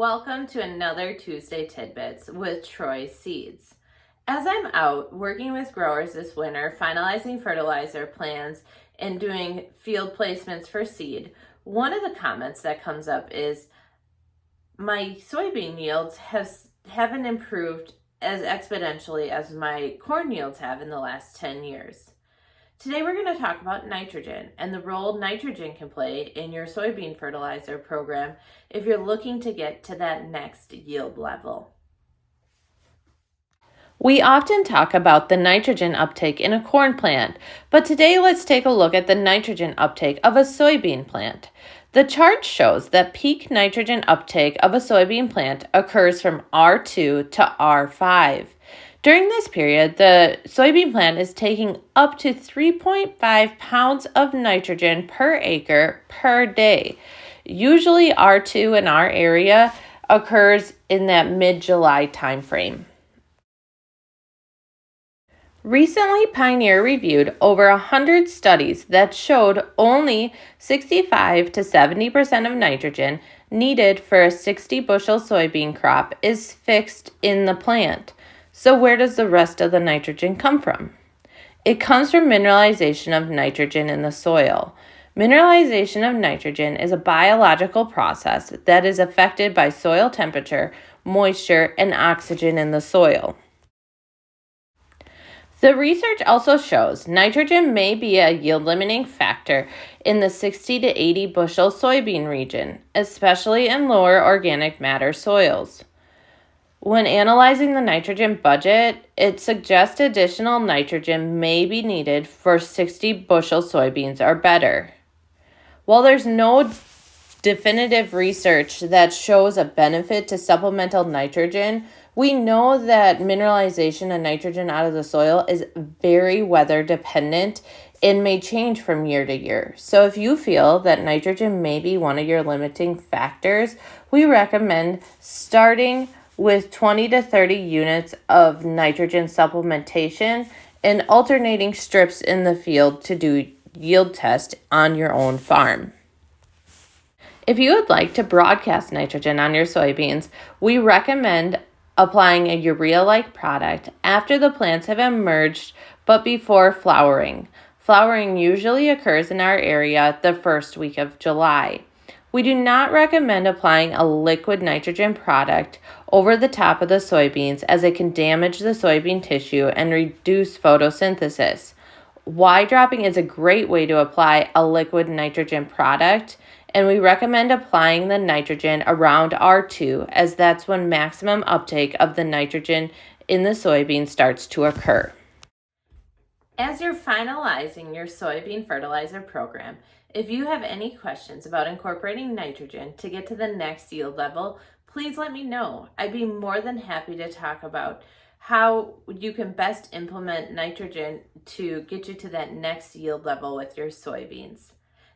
Welcome to another Tuesday Tidbits with Treu Seeds. As I'm out working with growers this winter, finalizing fertilizer plans and doing field placements for seed, one of the comments that comes up is my soybean yields haven't improved as exponentially as my corn yields have in the last 10 years. Today we're going to talk about nitrogen and the role nitrogen can play in your soybean fertilizer program if you're looking to get to that next yield level. We often talk about the nitrogen uptake in a corn plant, but today let's take a look at the nitrogen uptake of a soybean plant. The chart shows that peak nitrogen uptake of a soybean plant occurs from R2 to R5. During this period, the soybean plant is taking up to 3.5 pounds of nitrogen per acre per day. Usually R2 in our area occurs in that mid-July timeframe. Recently, Pioneer reviewed over 100 studies that showed only 65 to 70% of nitrogen needed for a 60 bushel soybean crop is fixed in the plant. So where does the rest of the nitrogen come from? It comes from mineralization of nitrogen in the soil. Mineralization of nitrogen is a biological process that is affected by soil temperature, moisture, and oxygen in the soil. The research also shows nitrogen may be a yield limiting factor in the 60 to 80 bushel soybean region, especially in lower organic matter soils. When analyzing the nitrogen budget, it suggests additional nitrogen may be needed for 60 bushel soybeans or better. While there's no definitive research that shows a benefit to supplemental nitrogen, we know that mineralization of nitrogen out of the soil is very weather dependent and may change from year to year. So if you feel that nitrogen may be one of your limiting factors, we recommend starting with 20 to 30 units of nitrogen supplementation and alternating strips in the field to do yield test on your own farm. If you would like to broadcast nitrogen on your soybeans, we recommend applying a urea-like product after the plants have emerged but before flowering. Flowering usually occurs in our area the first week of July. We do not recommend applying a liquid nitrogen product over the top of the soybeans as it can damage the soybean tissue and reduce photosynthesis. Y dropping is a great way to apply a liquid nitrogen product, and we recommend applying the nitrogen around R2 as that's when maximum uptake of the nitrogen in the soybean starts to occur. As you're finalizing your soybean fertilizer program, if you have any questions about incorporating nitrogen to get to the next yield level, please let me know. I'd be more than happy to talk about how you can best implement nitrogen to get you to that next yield level with your soybeans.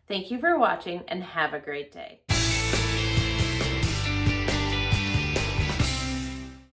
Thank you for watching and have a great day.